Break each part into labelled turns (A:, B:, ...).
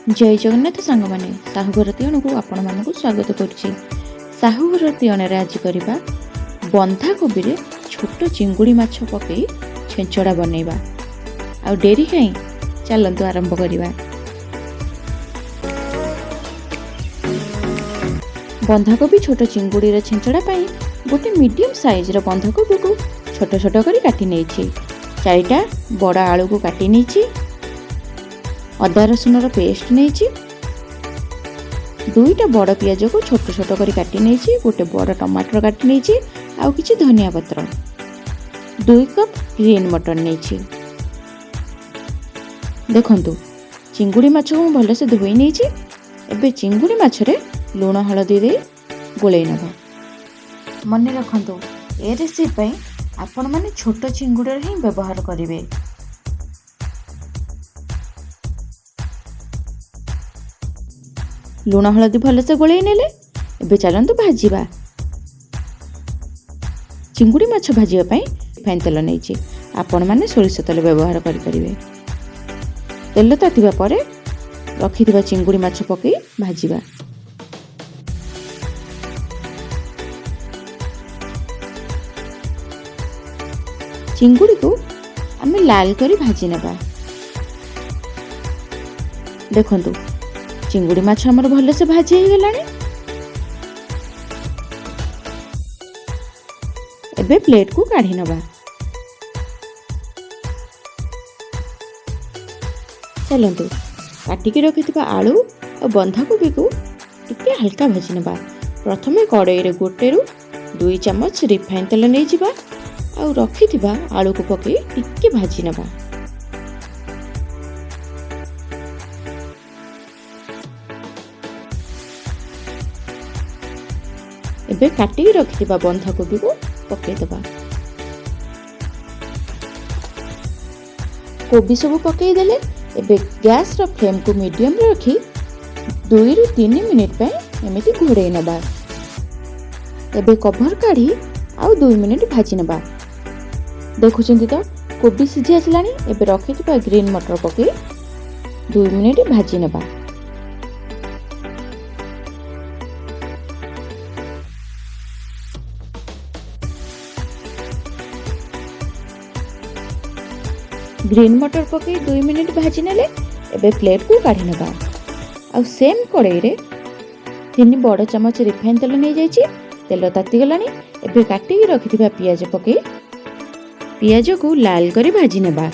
A: जय जगन्नाथ सांग मैंने साहूघर तियण को आपण मानक स्वागत करुच्ची। साहूघर तियण आज करवा बंधाकोबी रे छोट चिंगुड़ी माछ पकई छेंचड़ा बनैबा। आ डेरी कहीं चलतु आरंभ करवा। बंधाकोबी छोट चिंगुड़ी रे छेंचड़ा पाई गोटे मीडियम साइज रो बंधाकोबी को छोट छोट करी काटी नेछि। 4टा बड़ आलू को काटी नेछि। अदा रसुन पेस्ट नहीं, 2टा बड़ पियाज को छोट छोट करी काटी नहीं, गोटे बड़ टमाटर काटी नहीं, आउ किछि धनिया पत्र, 2 कप ग्रीन मटर नहीं। देखंतु चिंगुड़ी माछ को भल से धोई नहीं। एबे चिंगुड़ी माछ रे लूण हलदी दे गोलै नबा। मन रखंतु ए रेसिपी पई आपण माने छोट चिंगुड़ी ही व्यवहार करिवे। लूण हलदी भलसे गोलै नेले एबे चलंतु भाजीबा। चिंगुड़ी माछ भाजीबा पई रिफाइन तेल नैछि। आपण माने सोरिष तेल व्यवहार करि परिबे। तेल तातिबा परे रखिथिबा चिंगुड़ी माछ पकई भाजीबा। चिंगुड़ी को आमे लाल करी भाजी नेबा। देखंतु चिंगुड़ी माछ हमर भल से भाजी हो गलानी। एबे प्लेट को काढ़ी नबा। चलंतु काटिकी रखिथिबा आलू और बंधाकोबी को टिके हल्का भाजी नबा। प्रथमे कड़ाई रे 1 ରୁ 2 चम्मच रिफाइन तेल नै जिबा और रखिथिबा आलू को पकई टिके भाजी नबा। एबे काटिकी रखिथिबा बंधाकोबी को पकई दबा। कोबी सब पकई देले एबे गैस रो फ्लेम को मीडियम रे रखी 2 ରୁ 3 मिनिट पे एमिति घोड़े नबा। एबे कवर काढ़ी आउ 2 मिनिट भाजी नबा। देखुचंती तो कोबी सिझी आसलानी। एबे रखिथिबा ग्रीन मटर पकई 2 मिनिट भाजी नबा। ग्रीन मटर पकई 2 मिनिट भाजी नेले एबे प्लेट को काढ़ी नबा। आ सेम कड़ाई रे 3 बड़ चम्मच रिफाइन तेल नै जाइछि। तेल ताती गलानी। एबे काटिकी रखिथिबा पियाज पकई पियाज को लाल करी भाजी नेबा।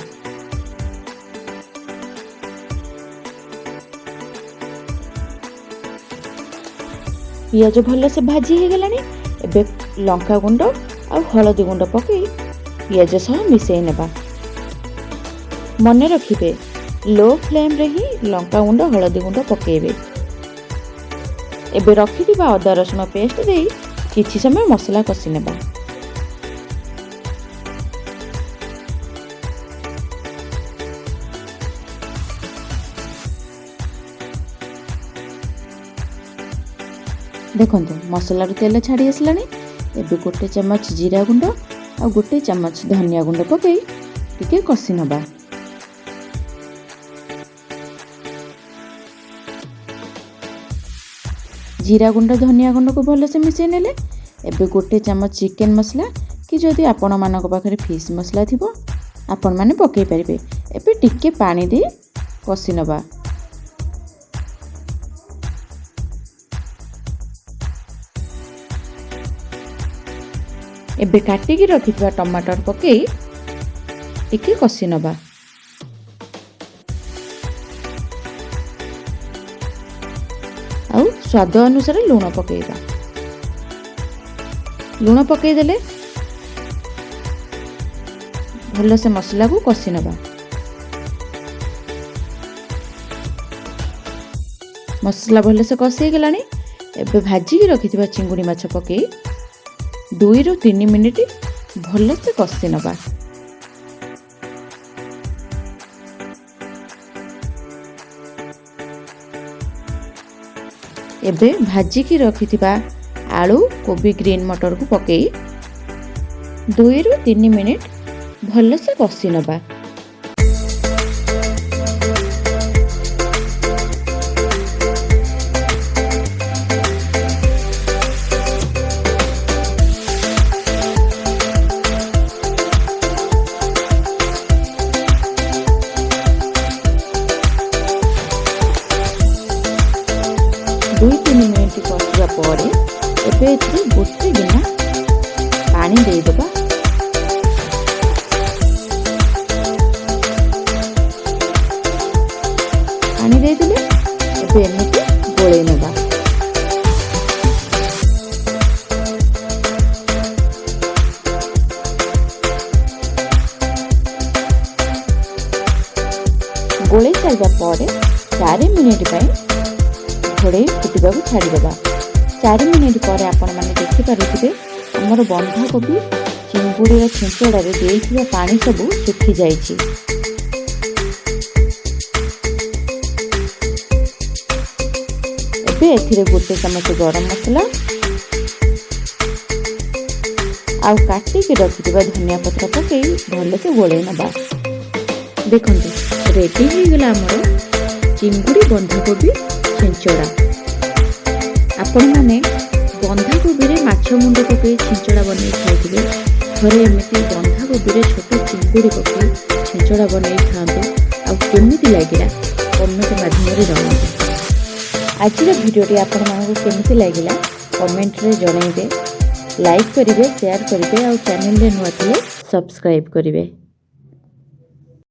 A: पियाज भल से भाजी हो गलानी। एबे लंका गुंड और हलदी गुंड पकई पियाज सह मिसई नेबा। मन रखिबे लो फ्लेम रे ही लंका गुंड हलदी गुंड पकेबे। एबे रखिथिबा अदा रसुन पेस्ट दे किछि समय मसला कसी नेबा। देखंतु मसला रो तेल छाड़ी आसलानी। एबे 1 चम्मच जीरा गुंड और 1 चम्मच धनिया गुंड पकई टिके कसी नबा। जीरा गुंड धनिया गुंड को भल से मिसई नेले एबे 1 चम्मच चिकन मसला कि जदि आपण मानक पाखरे फिश मसला थिबो आपण माने पकई परिबे। एबे टिके पानी दे कसी नबा। एबे काटिकी रखिथिबा टमाटर पकई टिके कसी नबा। आउ स्वाद अनुसार लूण पकेइबा। लूण पकई देले भल से मसला को कसी नबा। मसला भल से कसी गलानी। एबे भाजी की रखिथिबा चिंगुड़ी माछ पकई 2 ରୁ 3 मिनिट भल से कसी नबा। एबे भाजी की रखिथिबा आलू कोबी ग्रीन मटर को पकई 2 ରୁ 3 मिनिट भल से कसी नबा। 2-3 ମିନିଟ୍ କଷିବା ପରେ ଏବେ ଏଥିରେ ଗୋଟେ ଗିନା ପାଣି ଦେଇଦେବା। ପାଣି ଦେଇଦେଲେ ଏବେ ଏମିତି ଗୋଳେଇ ନେବା। ଗୋଳେଇ ସାରିବା ପରେ 4 ମିନିଟ୍ ପାଇଁ ଘୋଡ଼େଇ ଫୁଟିବାକୁ ଛାଡ଼ିଦେବା। 4 ମିନିଟ୍ ପରେ ଆପଣମାନେ ଦେଖିପାରୁଥିବେ ଆମର ବନ୍ଧାକୋବି ଚିଙ୍ଗୁଡ଼ିର ଛିଞ୍ଚଡ଼ାରେ ଦେଇଥିବା ପାଣି ସବୁ ଶୁଖିଯାଇଛି। ଏବେ ଏଥିରେ ଗୋଟେ ଚାମଚ ଗରମ ମସଲା ଆଉ କାଟିକି ରଖିଥିବା ଧନିଆ ପତ୍ର ପକାଇ ଭଲସେ ଗୋଳେଇ ନେବା। ଦେଖନ୍ତୁ ରେଡ଼ି ହେଇଗଲା ଆମର ଚିଙ୍ଗୁଡ଼ି ବନ୍ଧାକୋବି ଛିଞ୍ଚଡ଼ା। ଆପଣମାନେ ବନ୍ଧାକୋବିରେ ମାଛ ମୁଣ୍ଡ ପକାଇ ଛିଞ୍ଚଡ଼ା ବନେଇ ଖାଇଥିବେ। ଥରେ ଏମିତି ବନ୍ଧାକୋବିରେ ଛୋଟ ଚିଙ୍ଗୁଡ଼ି ପକାଇ ଛିଞ୍ଚଡ଼ା ବନେଇ ଖାଆନ୍ତୁ। ଆଉ କେମିତି ଲାଗିଲା କମେଣ୍ଟ ମାଧ୍ୟମରେ ଜଣାନ୍ତୁ। ଆଜିର ଭିଡ଼ିଓଟି ଆପଣମାନଙ୍କୁ କେମିତି ଲାଗିଲା କମେଣ୍ଟରେ ଜଣାଇବେ। ଲାଇକ୍ କରିବେ, ସେୟାର କରିବେ ଆଉ ଚ୍ୟାନେଲରେ ନୂଆ ଥିଲେ ସବସ୍କ୍ରାଇବ୍ କରିବେ।